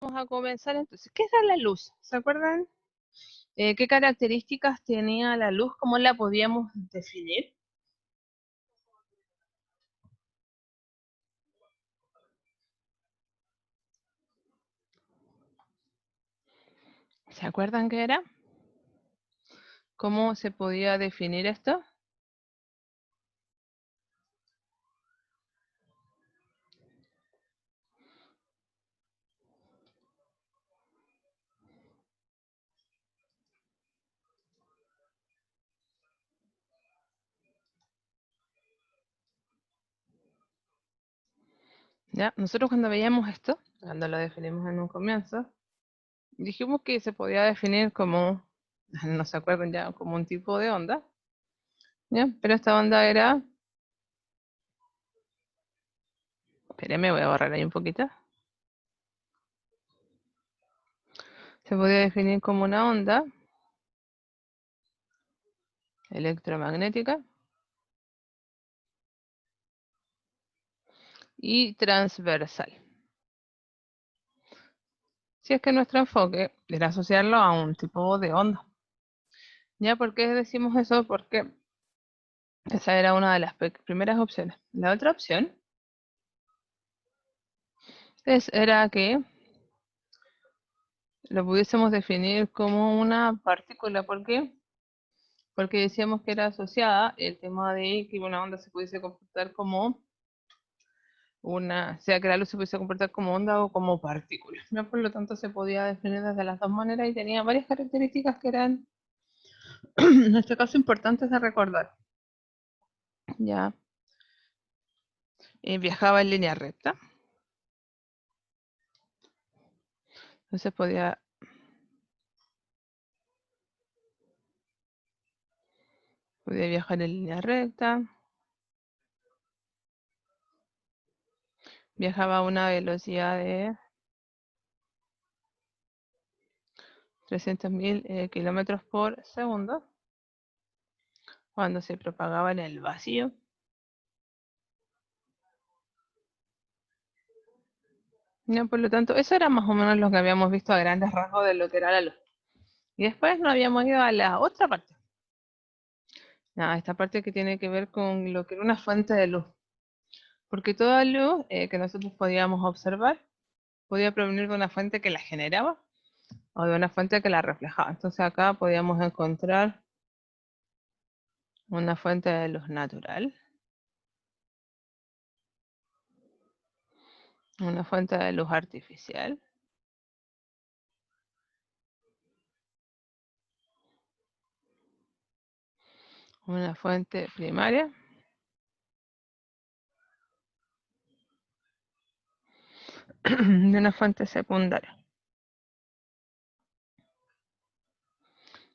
Vamos a comenzar entonces. ¿Qué es la luz? ¿Se acuerdan? ¿Qué características tenía la luz? ¿Cómo la podíamos definir? ¿Se acuerdan qué era? ¿Cómo se podía definir esto? ¿Ya? Nosotros cuando veíamos esto, cuando lo definimos en un comienzo, dijimos que se podía definir como, no se acuerdan ya, como un tipo de onda, ¿ya? Pero esta onda era, espérenme, voy a borrar ahí un poquito. Se podía definir como una onda electromagnética y transversal. Si es que nuestro enfoque era asociarlo a un tipo de onda. ¿Ya? ¿Por qué decimos eso? Porque esa era una de las primeras opciones. La otra opción era que lo pudiésemos definir como una partícula. ¿Por qué? Porque decíamos que era asociada el tema de que una onda se pudiese comportar como sea que la luz se pudiese comportar como onda o como partícula. ¿Ya? Por lo tanto, se podía definir desde las dos maneras y tenía varias características que eran, en este caso, importantes de recordar. Ya. Viajaba en línea recta. Entonces podía viajar en línea recta. Viajaba a una velocidad de 300.000 kilómetros por segundo cuando se propagaba en el vacío. Ya, por lo tanto, eso era más o menos lo que habíamos visto a grandes rasgos de lo que era la luz. Y después nos habíamos ido a la otra parte. Esta parte que tiene que ver con lo que era una fuente de luz. Porque toda luz que nosotros podíamos observar podía provenir de una fuente que la generaba o de una fuente que la reflejaba. Entonces acá podíamos encontrar una fuente de luz natural, una fuente de luz artificial, una fuente primaria y una fuente secundaria.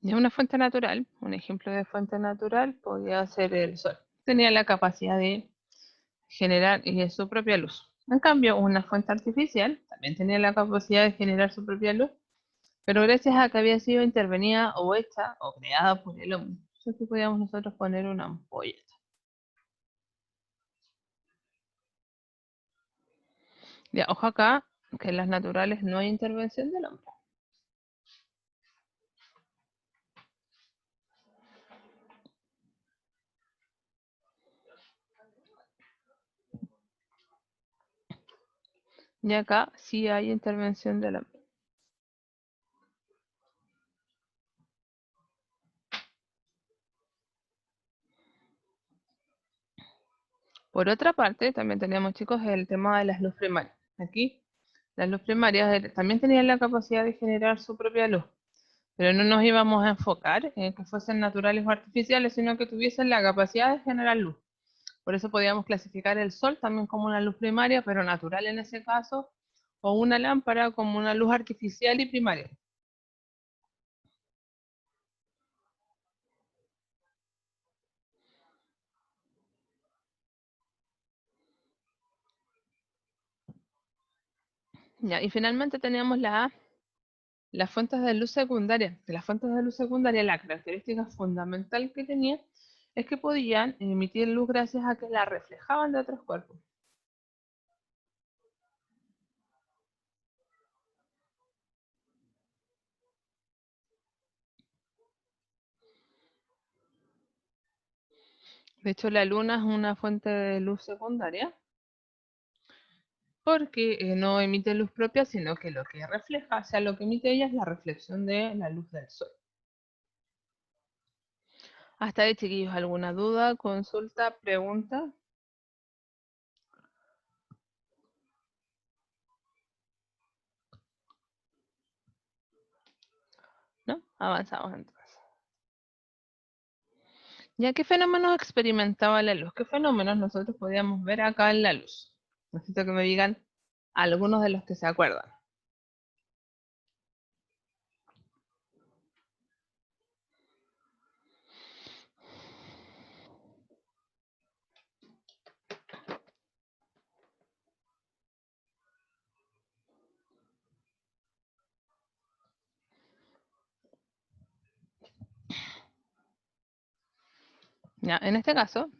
Y una fuente natural, un ejemplo de fuente natural podía ser el sol. Tenía la capacidad de generar su propia luz. En cambio, una fuente artificial también tenía la capacidad de generar su propia luz, pero gracias a que había sido intervenida o hecha o creada por el hombre. Así que podíamos nosotros poner una ampolla. Ya, ojo acá, que en las naturales no hay intervención del hombre. Y acá sí hay intervención del hombre. Por otra parte, también teníamos, chicos, el tema de las luz primarias. Aquí, las luz primarias también tenían la capacidad de generar su propia luz, pero no nos íbamos a enfocar en que fuesen naturales o artificiales, sino que tuviesen la capacidad de generar luz. Por eso podíamos clasificar el sol también como una luz primaria, pero natural en ese caso, o una lámpara como una luz artificial y primaria. Ya, y finalmente teníamos las fuentes de luz secundaria. Que las fuentes de luz secundaria, la característica fundamental que tenían es que podían emitir luz gracias a que la reflejaban de otros cuerpos. De hecho, la luna es una fuente de luz secundaria porque no emite luz propia, sino que lo que refleja, o sea, lo que emite ella es la reflexión de la luz del sol. Hasta ahí, chiquillos, ¿alguna duda, consulta, pregunta? ¿No? Avanzamos entonces. ¿Ya qué fenómenos experimentaba la luz? ¿Qué fenómenos nosotros podíamos ver acá en la luz? Necesito que me digan algunos de los que se acuerdan. Ya, en este caso,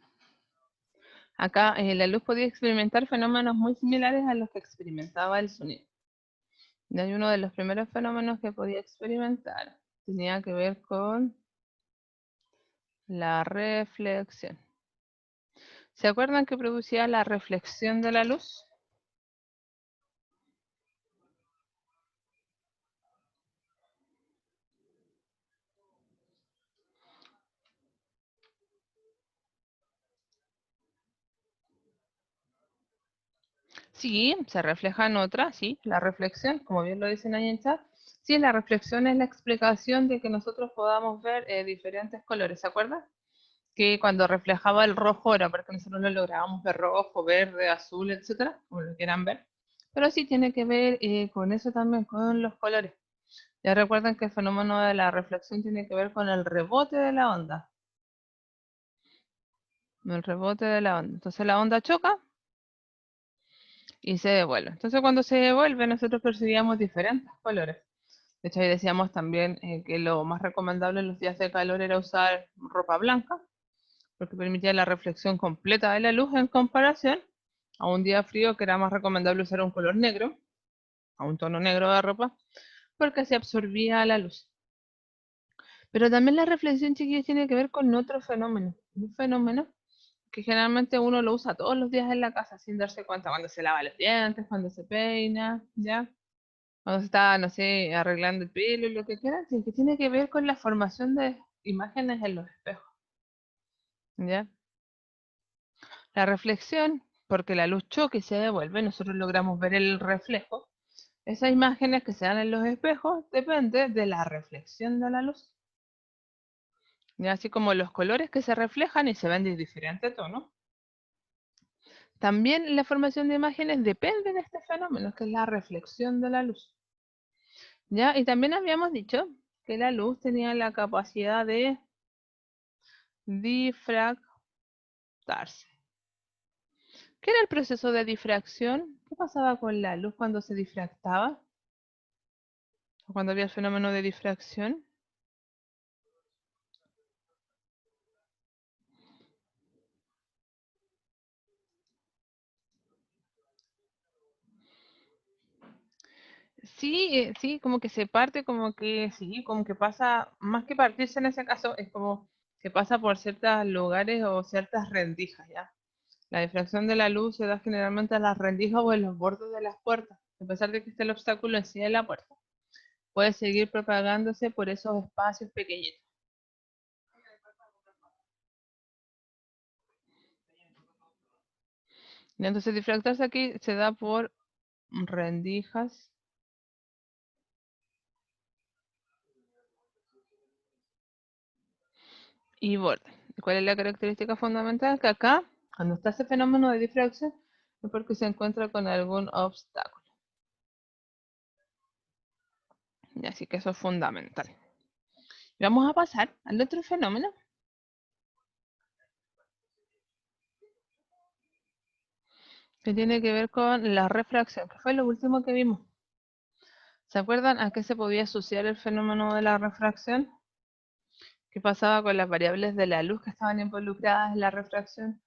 acá la luz podía experimentar fenómenos muy similares a los que experimentaba el sonido. Y hay uno de los primeros fenómenos que podía experimentar tenía que ver con la reflexión. ¿Se acuerdan que producía la reflexión de la luz? Sí, se refleja en otra, sí, la reflexión, como bien lo dicen ahí en chat. Sí, la reflexión es la explicación de que nosotros podamos ver diferentes colores, ¿se acuerdan? Que cuando reflejaba el rojo era porque nosotros lo lográbamos ver rojo, verde, azul, etcétera, como lo quieran ver. Pero sí tiene que ver con eso también, con los colores. Ya recuerden que el fenómeno de la reflexión tiene que ver con el rebote de la onda. El rebote de la onda. Entonces la onda choca y se devuelve. Entonces cuando se devuelve nosotros percibíamos diferentes colores. De hecho ahí decíamos también que lo más recomendable en los días de calor era usar ropa blanca, porque permitía la reflexión completa de la luz en comparación a un día frío que era más recomendable usar un color negro, a un tono negro de ropa, porque se absorbía la luz. Pero también la reflexión, chiquillos, tiene que ver con otro fenómeno. Un fenómeno que generalmente uno lo usa todos los días en la casa sin darse cuenta, cuando se lava los dientes, cuando se peina, ¿ya? Cuando se está, no sé, arreglando el pelo y lo que quiera, que tiene que ver con la formación de imágenes en los espejos, ¿ya? La reflexión, porque la luz choca y se devuelve, nosotros logramos ver el reflejo. Esas imágenes que se dan en los espejos depende de la reflexión de la luz. Y así como los colores que se reflejan y se ven de diferente tono. También la formación de imágenes depende de este fenómeno, que es la reflexión de la luz. ¿Ya? Y también habíamos dicho que la luz tenía la capacidad de difractarse. ¿Qué era el proceso de difracción? ¿Qué pasaba con la luz cuando se difractaba? ¿O cuando había el fenómeno de difracción? Sí, sí, como que se parte, como que sí, como que pasa, más que partirse en ese caso, es como que pasa por ciertos lugares o ciertas rendijas, ¿ya? La difracción de la luz se da generalmente en las rendijas o en los bordes de las puertas, a pesar de que esté el obstáculo en sí de la puerta. Puede seguir propagándose por esos espacios pequeñitos. Y entonces difractarse aquí se da por rendijas y bordes. ¿Y cuál es la característica fundamental? Que acá, cuando está ese fenómeno de difracción, es porque se encuentra con algún obstáculo. Y así que eso es fundamental. Y vamos a pasar al otro fenómeno que tiene que ver con la refracción, que fue lo último que vimos. ¿Se acuerdan a qué se podía asociar el fenómeno de la refracción? ¿Qué pasaba con las variables de la luz que estaban involucradas en la refracción?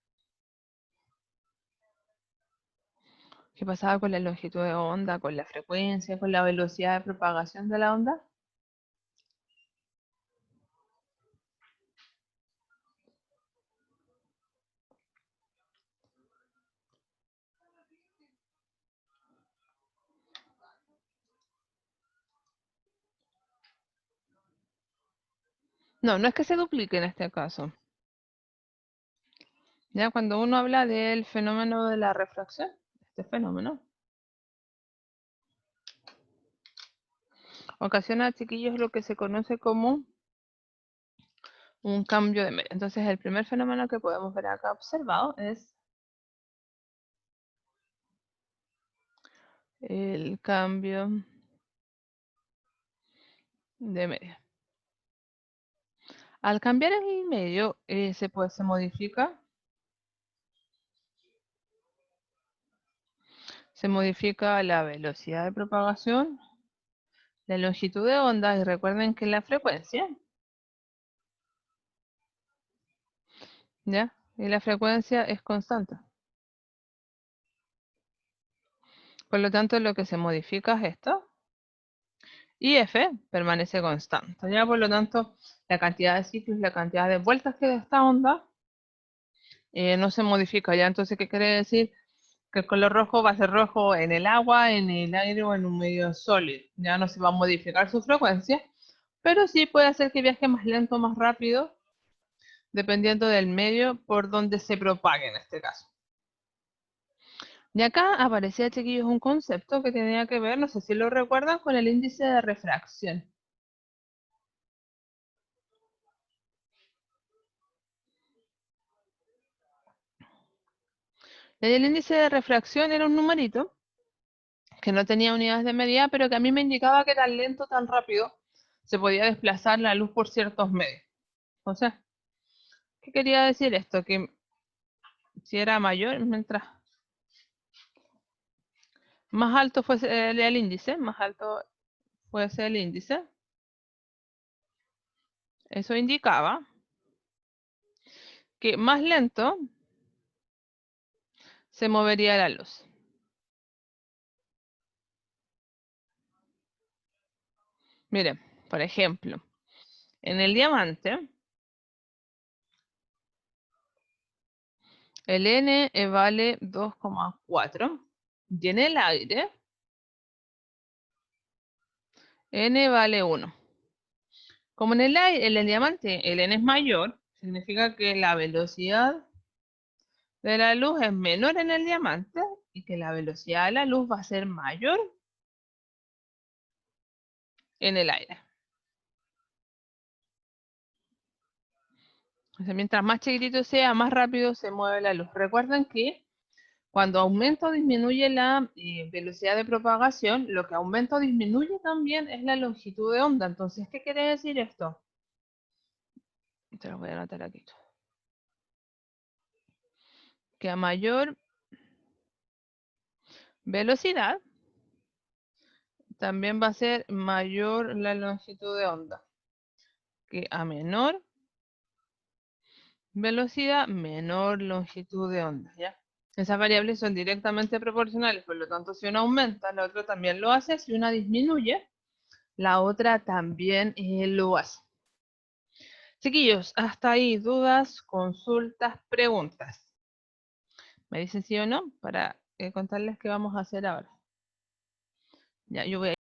¿Qué pasaba con la longitud de onda, con la frecuencia, con la velocidad de propagación de la onda? No, no es que se duplique en este caso. Ya cuando uno habla del fenómeno de la refracción, este fenómeno ocasiona, chiquillos, lo que se conoce como un cambio de media. Entonces, el primer fenómeno que podemos ver acá observado es el cambio de media. Al cambiar el medio, se modifica. Se modifica la velocidad de propagación, la longitud de onda y recuerden que la frecuencia, ¿ya? Y la frecuencia es constante. Por lo tanto, lo que se modifica es esto. Y F permanece constante. Ya, por lo tanto, la cantidad de ciclos, la cantidad de vueltas que da esta onda no se modifica. Ya, entonces, ¿qué quiere decir? Que el color rojo va a ser rojo en el agua, en el aire o en un medio sólido. Ya no se va a modificar su frecuencia, pero sí puede hacer que viaje más lento o más rápido, dependiendo del medio por donde se propague en este caso. Y acá aparecía, chiquillos, un concepto que tenía que ver, no sé si lo recuerdan, con el índice de refracción. El índice de refracción era un numerito que no tenía unidades de medida, pero que a mí me indicaba que tan lento, tan rápido, se podía desplazar la luz por ciertos medios. O sea, ¿qué quería decir esto? Que si era mayor, mientras más alto fuese el índice, más alto fuese el índice, eso indicaba que más lento se movería la luz. Miren, por ejemplo, en el diamante, el N vale 2,4 y en el aire, N vale 1. Como en el diamante el N es mayor, significa que la velocidad de la luz es menor en el diamante y que la velocidad de la luz va a ser mayor en el aire. O sea, mientras más chiquitito sea, más rápido se mueve la luz. Recuerden que cuando aumenta o disminuye la velocidad de propagación, lo que aumenta o disminuye también es la longitud de onda. Entonces, ¿qué quiere decir esto? Te lo voy a anotar aquí. Que a mayor velocidad, también va a ser mayor la longitud de onda. Que a menor velocidad, menor longitud de onda, ¿ya? Esas variables son directamente proporcionales, por lo tanto, si una aumenta, la otra también lo hace. Si una disminuye, la otra también lo hace. Chiquillos, hasta ahí, dudas, consultas, preguntas. ¿Me dicen sí o no? Para contarles qué vamos a hacer ahora. Ya, yo voy a